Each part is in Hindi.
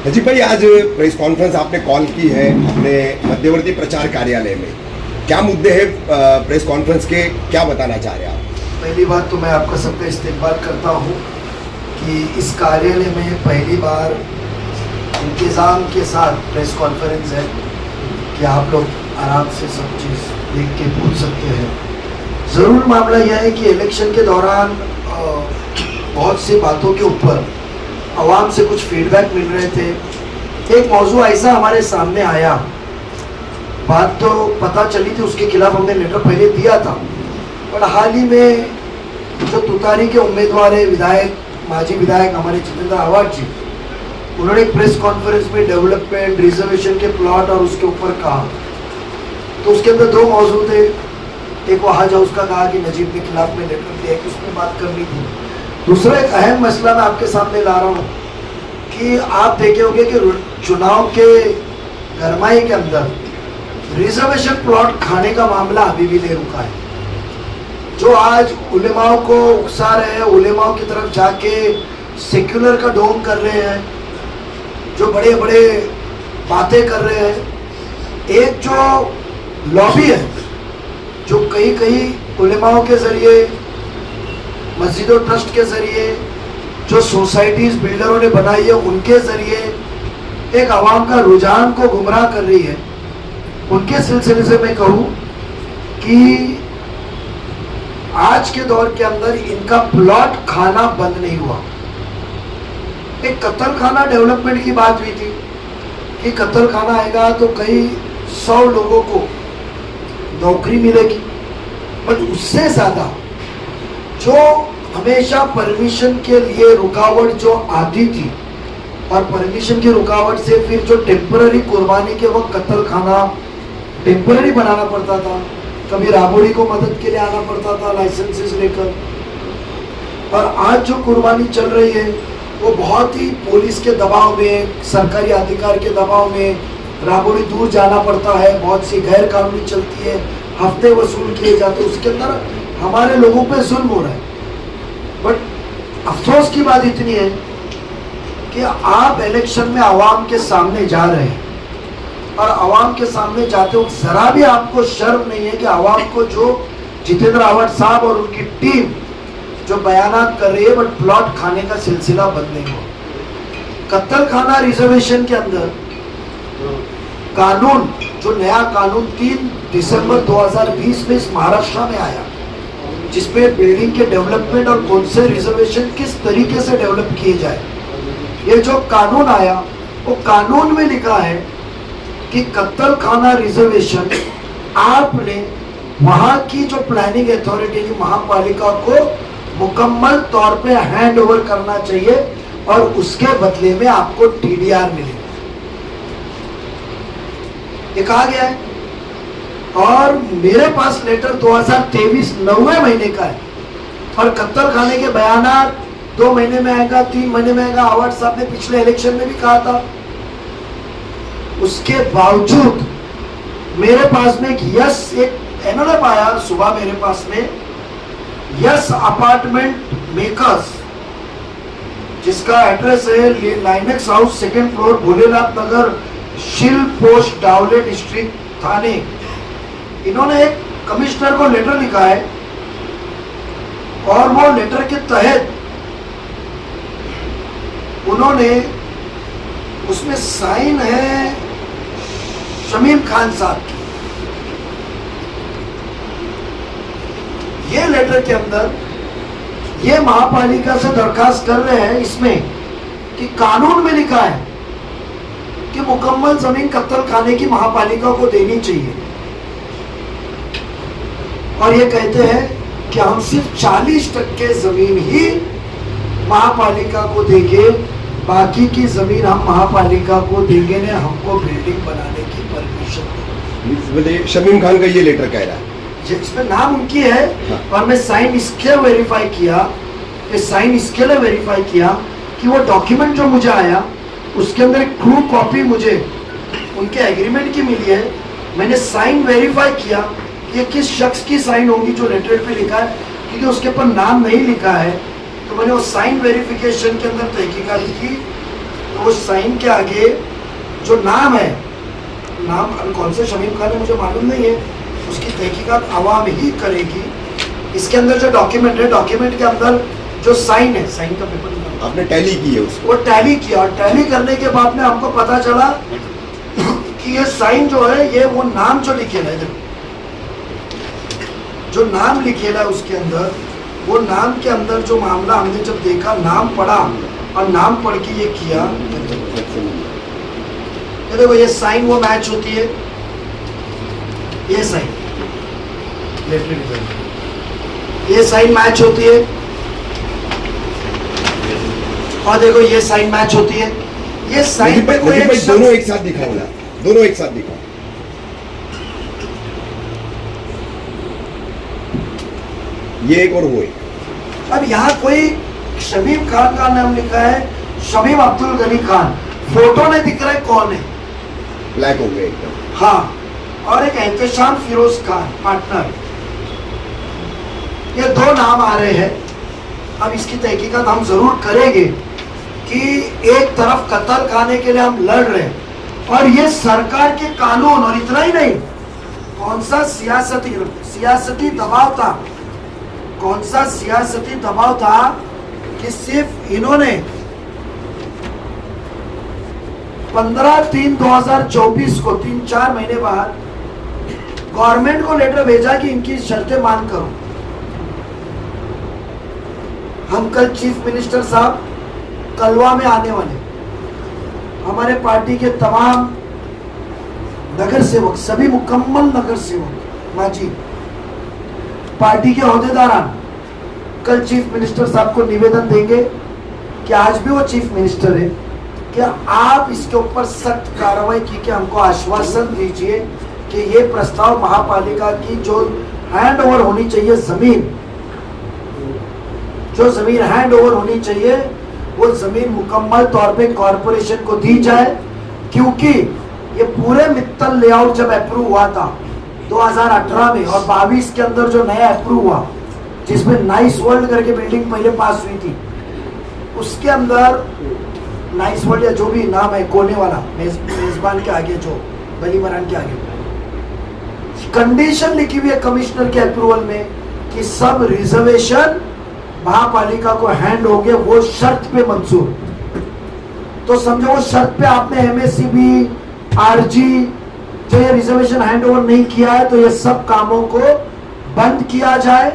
नजीब भाई, आज प्रेस कॉन्फ्रेंस आपने कॉल की है अपने मध्यवर्ती प्रचार कार्यालय में, क्या मुद्दे हैं प्रेस कॉन्फ्रेंस के, क्या बताना चाह रहे हैं आप? पहली बात तो मैं आपका सबका इस्तेमाल करता हूँ कि इस कार्यालय में पहली बार इंतज़ाम के साथ प्रेस कॉन्फ्रेंस है कि आप लोग आराम से सब चीज़ देख के पूछ सकते हैं। ज़रूर मामला यह है कि इलेक्शन के दौरान बहुत सी बातों के ऊपर आवाम से कुछ फीडबैक मिल रहे थे। एक मौजू ऐसा हमारे सामने आया, बात तो पता चली थी, उसके खिलाफ हमने लेटर पहले दिया था, पर हाल ही में जो तुतारी के उम्मीदवार है विधायक, माजी विधायक हमारे जितेंद्र आवाज जी, उन्होंने एक प्रेस कॉन्फ्रेंस में डेवलपमेंट रिजर्वेशन के प्लॉट और उसके ऊपर कहा, तो उसके अंदर दो मौजू थे। एक वो हज हाउस का कहा कि नजीब के खिलाफ में लेटर दिया कि उसमें बात करनी थी। दूसरा एक अहम मसला मैं आपके सामने ला रहा हूँ कि आप देखे होंगे कि चुनाव के गरमाई के अंदर रिजर्वेशन प्लॉट खाने का मामला अभी भी नहीं रुका है। जो आज उलेमाओं को उकसा रहे हैं, उलेमाओं की तरफ जाके सेक्युलर का ढोंग कर रहे हैं, जो बड़े बड़े बातें कर रहे हैं, एक जो लॉबी है जो कई कई उलेमाओं के जरिए, मस्जिदों ट्रस्ट के जरिए, जो सोसाइटीज बिल्डरों ने बनाई है उनके जरिए एक आवाम का रुझान को गुमराह कर रही है, उनके सिलसिले से मैं कहूँ कि आज के दौर के अंदर इनका प्लॉट खाना बंद नहीं हुआ। एक कत्ल खाना डेवलपमेंट की बात हुई थी कि कत्ल खाना आएगा तो कई 100 लोगों को नौकरी मिलेगी, बट उससे ज्यादा जो हमेशा परमिशन के लिए रुकावट जो आती थी और परमिशन की रुकावट से फिर जो टेम्पररी कुर्बानी के वक्त कत्ल खाना टेम्पररी बनाना पड़ता था, कभी राबोड़ी को मदद के लिए आना पड़ता था लाइसेंसेस लेकर, और आज जो कुर्बानी चल रही है वो बहुत ही पुलिस के दबाव में, सरकारी अधिकार के दबाव में राबोड़ी दूर जाना पड़ता है, बहुत सी गैर कानूनी चलती है, हफ्ते वसूल किए जाते, उसके अंदर हमारे लोगों पे जुल्म हो रहा है। बट अफसोस की बात इतनी है कि आप इलेक्शन में आवाम के सामने जा रहे हैं और आवाम के सामने जाते हो जरा भी आपको शर्म नहीं है कि आवाम को जो जितेंद्र आवाज साहब और उनकी टीम जो बयानात कर रही है, बट प्लॉट खाने का सिलसिला बंद नहीं हुआ। कत्ल खाना रिजर्वेशन के अंदर कानून, जो नया कानून 3 दिसंबर 2020 में इस महाराष्ट्र में आया, जिसमें बिल्डिंग के डेवलपमेंट और कौन से रिजर्वेशन किस तरीके से डेवलप किए जाए, ये जो कानून आया वो कानून में लिखा है कि कत्ल खाना रिजर्वेशन आपने वहां की जो प्लानिंग अथॉरिटी महापालिका को मुकम्मल तौर पे हैंड ओवर करना चाहिए और उसके बदले में आपको टीडीआर मिलेगा, ये कहा गया है। और मेरे पास लेटर 2023 9वें महीने का है और कत्ल खाने के बयानात 2 महीने में आएगा, 3 महीने में आएगा, आवाज साहब ने पिछले इलेक्शन में भी कहा था। उसके बावजूद मेरे पास में एक एनओले आया सुबह मेरे पास में, यस अपार्टमेंट मेकर्स, जिसका एड्रेस है Linex house 2nd floor Bholenath Nagar, Shil post डावले district थाने। इन्होंने एक कमिश्नर को लेटर लिखा है और वो लेटर के तहत उन्होंने, उसमें साइन है शमीम खान साहब की। ये लेटर के अंदर ये महापालिका से दरखास्त कर रहे हैं इसमें कि कानून में लिखा है कि मुकम्मल जमीन कत्ल खाने की महापालिका को देनी चाहिए, और ये कहते हैं कि हम सिर्फ 40% जमीन ही महापालिका को देंगे, बाकी की जमीन हम महापालिका को देंगे ने हमको बिल्डिंग बनाने की परमिशन। शमीम खान का ये लेटर कह रहा है, इसमें नाम उनकी है। हाँ। और मैं साइन इसके वेरीफाई किया, इसके लिए वेरीफाई किया कि वो डॉक्यूमेंट जो मुझे आया उसके अंदर एक ट्रू कॉपी मुझे उनके एग्रीमेंट की मिली है। मैंने साइन वेरीफाई किया कि ये किस शख्स की साइन होगी जो लेटर पे लिखा है, क्योंकि उसके ऊपर नाम नहीं लिखा है। तो मैंने वो साइन वेरिफिकेशन के अंदर तहकीकात की तो वो साइन के आगे जो नाम है, नाम कौन से शमीम खान है मुझे मालूम नहीं है, उसकी तहकीकात आवाम ही करेगी। इसके अंदर जो डॉक्यूमेंट है, डॉक्यूमेंट के अंदर जो साइन है, साइन का पेपर निकालो। आपने टैली की है उसको? वो टैली किया और टैली करने के बाद में हमको पता चला कि ये साइन जो है ये वो नाम जो लिखेला है, देखो जो नाम लिखेला है उसके अंदर, वो नाम के अंदर जो मामला हमने जब देखा, नाम पढ़ा और नाम पढ़ के ये किया, ये देखो ये साइन वो मैच होती है, ये साइन ये साइन मैच होती है, और देखो ये साइन मैच होती है। ये साइन पे कोई भाई दोनों एक साथ दिखाओ ना, दोनों एक साथ दिखाओ। ये एक और वो एक। अब यहाँ कोई शमीम खान का नाम लिखा है, शमीम अब्दुल गनी खान, फोटो नहीं दिख रहा है कौन है, ब्लैक हो गया एकदम। हाँ, और एक एहतशाम फिरोज खान पार्टनर, ये दो नाम आ रहे हैं। अब इसकी तहकीकात हम जरूर करेंगे कि एक तरफ कत्ल खाने के लिए हम लड़ रहे हैं और ये सरकार के कानून, और इतना ही नहीं, कौन सा सियासती दबाव था, कौन सा सियासती दबाव था कि सिर्फ इन्होंने 15/3/2024 को 3-4 महीने बाद गवर्नमेंट को लेटर भेजा कि इनकी शर्तें मान करो। हम कल चीफ मिनिस्टर साहब कलवा में आने वाले, हमारे पार्टी के तमाम नगर सेवक, सभी मुकम्मल नगर सेवक माजी पार्टी के ओहदेदारान कल चीफ मिनिस्टर साहब को निवेदन देंगे कि आज भी वो चीफ मिनिस्टर है कि आप इसके ऊपर सख्त कार्रवाई की के हमको आश्वासन दीजिए कि ये प्रस्ताव महापालिका की जो हैंड ओवर होनी चाहिए जमीन, जो जमीन हैंड ओवर होनी चाहिए वो जमीन मुकम्मल तौर पे कॉरपोरेशन को दी जाए, क्योंकि ये पूरे मित्तल लेआउट जब अप्रूव हुआ था 2018 में और 22 के अंदर जो नया अप्रूव हुआ, जिसमें नाइस वर्ल्ड करके बिल्डिंग पहले पास हुई थी, उसके अंदर नाइस वर्ल्ड या जो भी नाम है कोने वाला मेजबान के आगे, जो गली मरान के आगे कंडीशन लिखी हुई है कमिश्नर के अप्रूवल में कि सब रिजर्वेशन महापालिका को हैंड होंगे, वो शर्त पे मंजूर। तो समझो वो शर्त पे आपने एमएससीबी, आरजी जो ये रिजर्वेशन हैंड ओवर नहीं किया है तो ये सब कामों को बंद किया जाए।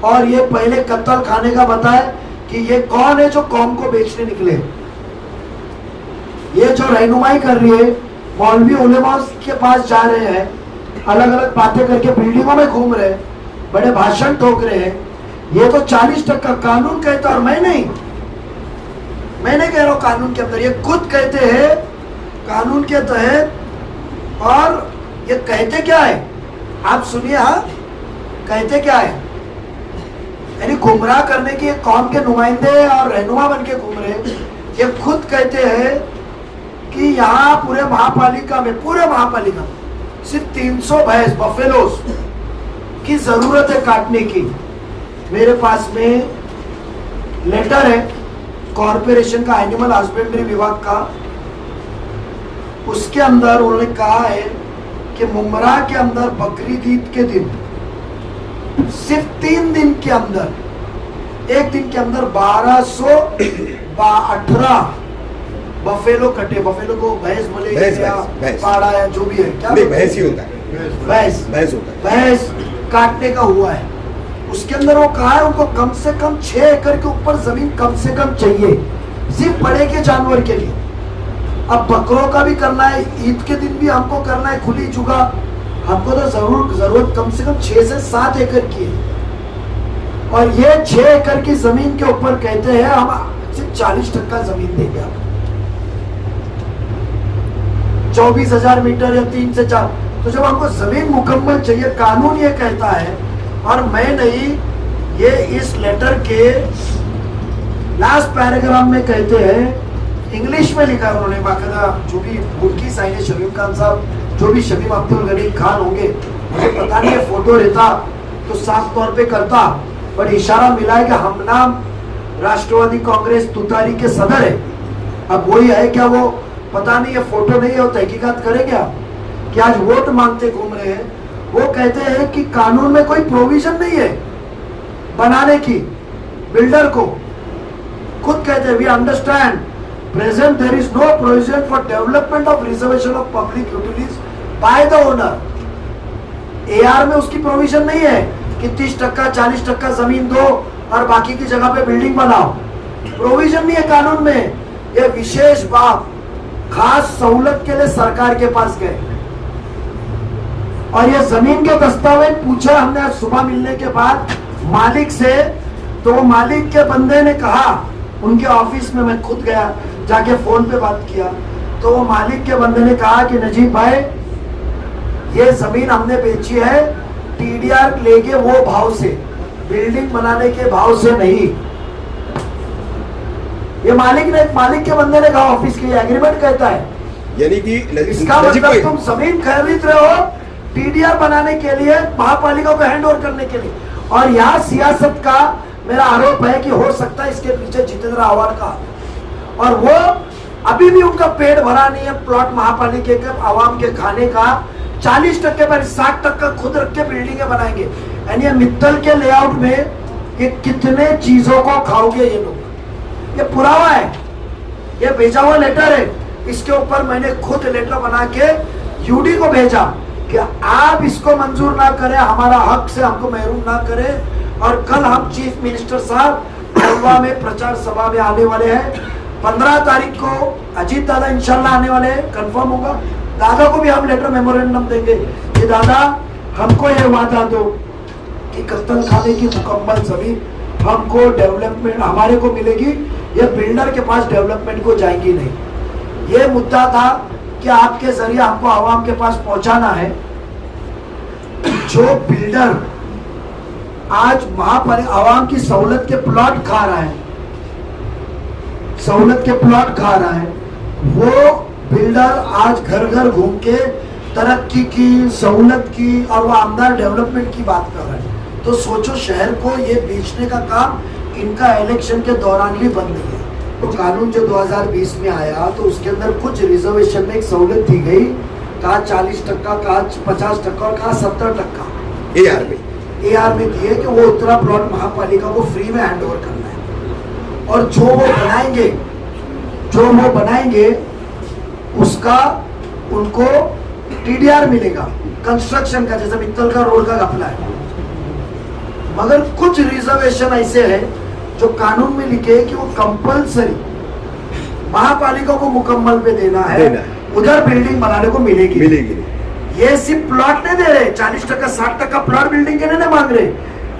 और ये पहले कत्ल खाने का बताए कि ये कौन है जो कौम को बेचने निकले। ये जो रहनुमाई कर रही है, मौलवी उलेमा के पास जा रहे हैं, अलग अलग बातें करके बिल्डिंगों में घूम रहे हैं, बड़े भाषण ठोक रहे हैं, ये तो 40% कानून कहता है और मैं नहीं कह रहा हूं कानून के अंदर, ये खुद कहते हैं कानून के तहत। और ये कहते क्या है आप सुनिए, हाँ कहते क्या है, यानी गुमराह करने की कौम के नुमाइंदे और रहनुमा बन के घूम रहे। ये खुद कहते हैं कि यहाँ पूरे महापालिका में सिर्फ 300 भैंस बफेलोस की जरूरत है काटने की। मेरे पास में लेटर है कॉरपोरेशन का, एनिमल हस्बेंड्री विभाग का, उसके अंदर उन्होंने कहा है कि मुमरा के अंदर बकरीद ईद के दिन सिर्फ 3 दिन के अंदर, एक दिन के अंदर 1218 बफेलो कटे। बफेलो को भैंस बोलेंगे या पाड़ा या जो भी है, क्या भैंस ही होता है, भैंस होता है, भैंस काटने का हुआ है। उसके अंदर वो कहा है उनको कम से कम 6 एकड़ के ऊपर जमीन कम से कम चाहिए, सिर्फ बड़े के जानवर के लिए। अब बकरों का भी करना है, ईद के दिन भी हमको करना है खुली जुगा, हमको तो जरूरत कम से कम 6 से 7 एकड़ की है। और ये 6 एकड़ की जमीन के ऊपर कहते हैं हम सिर्फ 40% जमीन देंगे आप, 24,000 मीटर या 3 से 4। तो जब हमको जमीन मुकम्मल चाहिए, कानून ये कहता है और मैं नहीं, ये इस लेटर के लास्ट पैराग्राफ में कहते हैं, इंग्लिश में लिखा है उन्होंने बाकायदा, जो भी उनकी साइन है शमीम खान साहब, जो भी शमीम अब्दुल गनी खान होंगे, मुझे पता नहीं है, फोटो रहता तो साफ तौर पे करता, पर इशारा मिला है कि हम नाम राष्ट्रवादी कांग्रेस तुतारी के सदर है। अब वही है क्या, वो पता नहीं, ये फोटो नहीं है, वो तहकीकात करेंगे आप कि आज वोट मांगते घूम रहे हैं। वो कहते हैं कि कानून में कोई प्रोविजन नहीं है बनाने की, बिल्डर को खुद कहते हैं we understand present there is no provision for development of reservation of public utilities by the owner. AR में उसकी प्रोविजन नहीं है कि 30% 40% जमीन दो और बाकी की जगह पे बिल्डिंग बनाओ, प्रोविजन नहीं है कानून में। ये विशेष बात खास सहूलत के लिए सरकार के पास गए और ये जमीन के दस्तावेज पूछे हमने आज सुबह मिलने के बाद मालिक से, तो मालिक के बंदे ने कहा, उनके ऑफिस में मैं खुद गया, जाके फोन पे बात किया, तो वो मालिक के बंदे ने कहा कि नजीब भाई ये जमीन हमने बेची है टीडीआर लेके वो भाव से, बिल्डिंग बनाने के भाव से नहीं। ये मालिक के बंदे ने कहा, ऑफिस के एग्रीमेंट कहता है। यानी कि इसका मतलब तुम जमीन खरीद रहे हो टीडीआर बनाने के लिए, महापालिका को हैंड ओवर करने के लिए। और यहाँ सियासत का मेरा आरोप है कि हो सकता है इसके पीछे जितेंद्र आव्हाड का, और वो अभी भी उनका पेट भरा नहीं है प्लॉट महापालिका के आवाम के खाने का। 40% पर 60% खुद रख के बिल्डिंगें बनाएंगे। यानी मित्तल के लेआउट में ये कितने चीजों को खाओगे ये लोग, ये पुरावा है, ये भेजा हुआ लेटर है। इसके ऊपर मैंने खुद लेटर बना के यूडी को भेजा कि आप इसको मंजूर ना करें, हमारा हक से हमको महरूम ना करें। और कल हम चीफ मिनिस्टर साहब खंडवा में प्रचार सभा में आने वाले हैं। 15 तारीख को अजीत दादा इंशाल्लाह आने वाले हैं, कंफर्म होगा। दादा को भी हम लेटर मेमोरेंडम देंगे कि दादा हमको ये वादा दो कि कत्तल खाने की मुकम्मल जमीन हमको डेवलपमेंट हमारे को मिलेगी, ये बिल्डर के पास डेवलपमेंट को जाएगी नहीं। ये मुद्दा था कि आपके जरिए हमको आवाम के पास पहुंचाना है। जो बिल्डर आज महापालिका आवाम की सहूलत के प्लॉट खा रहा है, सहूलत के प्लॉट खा रहा है, वो बिल्डर आज घर घर घूम के तरक्की की, सहूलत की और वो आमदार डेवलपमेंट की बात कर रहा है। तो सोचो शहर को ये बेचने का काम इनका इलेक्शन के दौरान भी बंद नहीं है। तो कानून जो 2020 में आया तो उसके अंदर कुछ रिजर्वेशन में एक सहूलत दी गई, कहा 40%, कहा 50% और कहा 70% एआर में दिए कि वो उतना प्लॉट महापालिका को फ्री में हैंड ओवर करना है। और जो वो बनाएंगे उसका उनको टीडीआर मिलेगा कंस्ट्रक्शन का, जैसे मित्तल का रोड का घपला है। मगर कुछ रिजर्वेशन ऐसे है जो कानून में लिखे कि वो कंपलसरी महापालिका को मुकम्मल पे देना है, उधर बिल्डिंग बनाने को मिलेगी। ये सिर्फ प्लॉट नहीं दे रहे, 40% 60% प्लॉट बिल्डिंग के नहीं मांग रहे।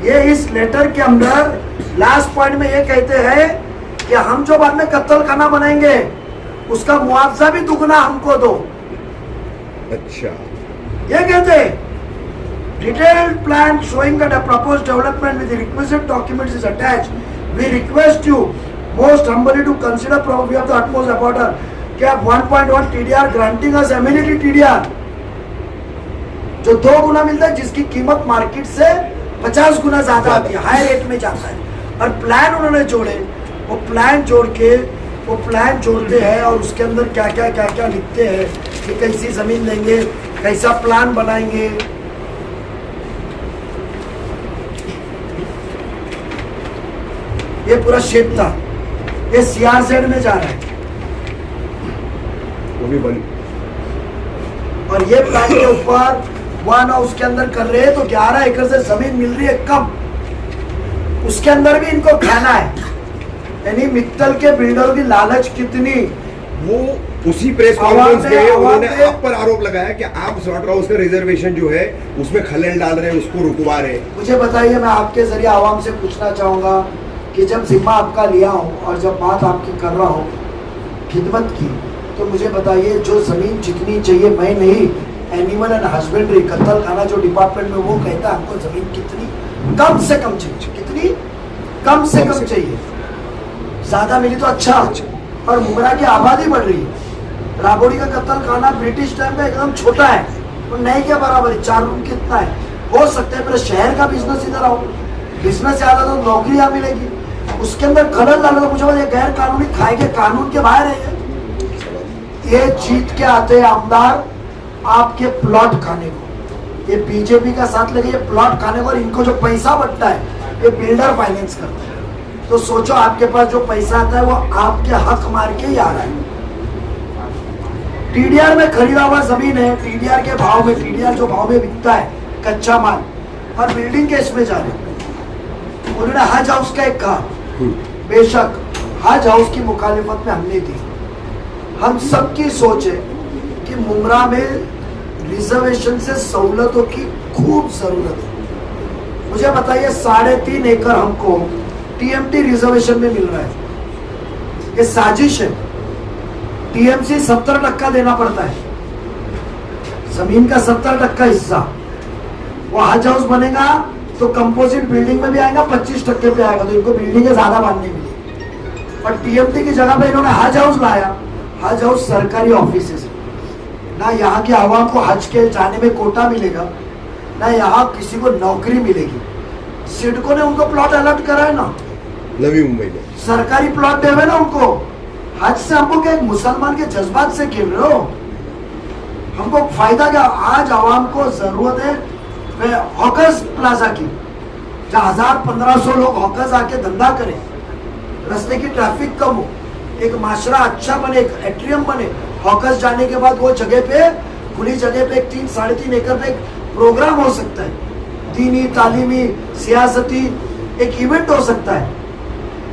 ये इस लेटर के अंदर लास्ट पॉइंट में ये कहते हैं कि हम जो बाद में कत्ल खाना बनाएंगे उसका मुआवजा भी दुगना हमको दो। अच्छा, ये कहते हैं detailed plan showing that a proposed development with the requisite documents is attached. We request you most humbly to consider we have the utmost important कि आप 1.1 TDR granting us amenity TDR जो 2 गुना मिलता है, जिसकी कीमत मार्केट से 50 गुना ज्यादा आती है, हाई रेट में जाता है। और प्लान उन्होंने जोड़े, वो प्लान जोड़ते हैं और उसके अंदर क्या क्या लिखते हैं कि कैसी जमीन देंगे, कैसा प्लान बनाएंगे। ये पूरा शेप था, ये सीआरजेड में जा रहा है वो भी बन। और ये प्लान के ऊपर वन हाउस के अंदर कर रहे हैं तो 11 एकड़ से जमीन मिल रही है कम, उसके अंदर भी इनको खाना है। यानी मित्तल के बिल्डर की लालच कितनी। वो उसी प्रेस कॉन्फ्रेंस में उन्होंने आप पर आरोप लगाया कि आप स्लॉटर हाउस का रिजर्वेशन जो है उसमें खलल डाल रहे हैं, उसको रुकवा रहे हैं। मुझे बताइए, मैं आपके जरिए आवाम से पूछना चाहूंगा कि जब जिम्मा आपका लिया हूँ और जब बात आपकी कर रहा हूँ खिदमत की, तो मुझे बताइए जो जमीन जितनी चाहिए, मैं नहीं, एनिमल एंड हस्बेंड्री कत्ल खाना जो डिपार्टमेंट में वो कहता है हमको जमीन कितनी कम से कम चाहिए, कितनी कम से कम चाहिए, ज्यादा मिली तो अच्छा। और मुंगरा की आबादी बढ़ रही है। राबोड़ी का कत्ल खाना ब्रिटिश टाइम में एकदम छोटा है, तो नहीं के बराबर, 4 रूम कितना है। हो सकता है मेरे शहर का बिजनेस इधर आओ, बिजनेस ज्यादा तो नौकरी यहाँ मिलेगी। उसके अंदर खलल डाला तो मुझे बोला, ये गैर कानूनी खाएंगे, कानून के बाहर है ये जीत के आते हैं आमदार आपके प्लॉट खाने को। ये बीजेपी का साथ लगे, ये प्लॉट खाने को, और इनको जो पैसा बटता है ये बिल्डर फाइनेंस करता है। तो सोचो आपके पास जो पैसा आता है वो आपके हक मार के ही आ रहा है। टीडीआर में खरीदा हुआ जमीन है, टीडीआर के भाव में, टीडीआर जो भाव में बिकता है कच्चा माल, और बिल्डिंग के इसमें जा रहे। उन्होंने हज हाउस का एक कहा, बेशक हज हाउस की मुखालिफत में हमने दी। हम सबकी सोच है कि मुमरा में रिजर्वेशन से सहूलतों की खूब जरूरत है। मुझे बताइए 3.5 एकड़ हमको टीएमटी रिजर्वेशन में मिल रहा है, ये साजिश है। टीएमसी 70% देना पड़ता है, जमीन का 70% हिस्सा। वो हज हाउस बनेगा तो कंपोजिट बिल्डिंग में भी आएगा, 25% पे आएगा, तो इनको बिल्डिंगें ज्यादा बांधने मिली। और टीएमटी की जगह पे इन्होंने हज हाउस लाया। हज हाउस सरकारी ऑफिस है, ना यहाँ के आवाम को हज के जाने में कोटा मिलेगा, ना यहाँ किसी को नौकरी मिलेगी। सिडको ने उनको प्लॉट अलॉट करा है ना नवी मुंबई में, सरकारी प्लॉट देवे ना उनको। हज से हमको क्या, एक मुसलमान के जज्बात से खेल रहे हो? हमको फायदा क्या? आज आवाम को जरूरत है हॉकर्स प्लाजा की, जहाँ 1000-1500 लोग हॉकर्स आके धंधा करें, रास्ते की ट्रैफिक कम हो, एक माशरा अच्छा बने, एक एट्रियम बने। हॉकर्स जाने के बाद वो जगह पे, खुली जगह पे 3-3.5 एकड़ पे एक प्रोग्राम हो सकता है, दीनी, तालीमी, सियासती एक इवेंट हो सकता है।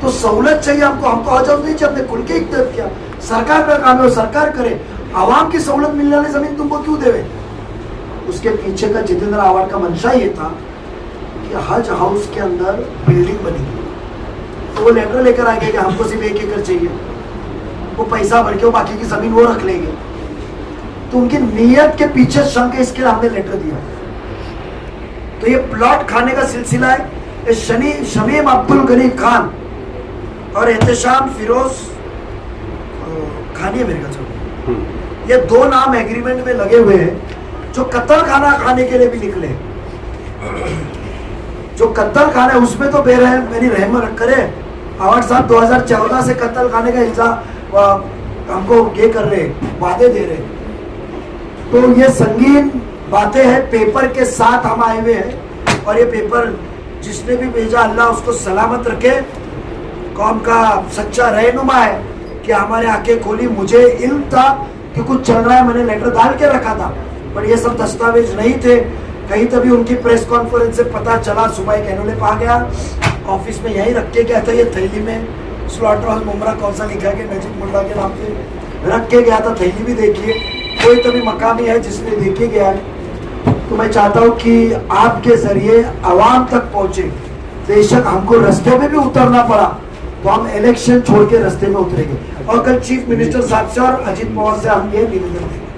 तो सहूलत चाहिए हमको, हमको हज हाउस नहीं चाहिए। हमने खुल के इख्तियार किया, सरकार का काम है, सरकार करे। आवाम की सहूलत मिलने वाली जमीन तुमको क्यों देवे? उसके पीछे का जितेंद्र आवाड़ का मंशा ये था कि हज हाउस के अंदर बिल्डिंग बनेगी, तो वो लेटर लेकर आएंगे कि हमको सिर्फ 1 एकड़ चाहिए, वो पैसा भर के वो बाकी की जमीन वो रख लेंगे। तो उनकी नीयत के पीछे शंक है, इसके लिए हमने लेटर दिया। तो ये प्लॉट खाने का सिलसिला है। ये शमीम अब्दुल गनी खान और एहतशाम फिरोज खानी है मेरे ख्याल, ये 2 नाम एग्रीमेंट में लगे हुए हैं, जो कत्ल खाना खाने के लिए भी निकले। जो कत्ल खाना है उसमें तो बेरहम, मेरी रहमत करे, आवाड़ साहब 2014 से कत्ल खाने का इल्जाम हमको ये कर रहे, वादे दे रहे। तो ये संगीन बातें हैं, पेपर के साथ हम आए हुए हैं। और ये पेपर जिसने भी भेजा अल्लाह उसको सलामत रखे, कौम का सच्चा रहनुमा है कि हमारे आंखें खोली। मुझे इल्म था कि कुछ चल रहा है, मैंने लेटर डाल के रखा था, पर ये सब दस्तावेज नहीं थे। कहीं तभी उनकी प्रेस कॉन्फ्रेंस से पता चला, सुबह एक एनोलेप आ गया, ऑफिस में यहीं रख के गया था, ये थैली में स्लॉटर हाउस मुमरा कौन सा लिखा के नजीब मुल्ला के नाम पे रख के गया था। थैली भी देखिए, कोई तभी मकामी है जिसने देखे गया है। तो मैं चाहता हूँ कि आपके जरिए आवाम तक पहुँचे। बेशक हमको रास्ते में भी उतरना पड़ा तो हम इलेक्शन छोड़ के रास्ते में उतरेंगे। और कल चीफ मिनिस्टर साहब से और अजीत पवार से हम ये निवेदन देंगे।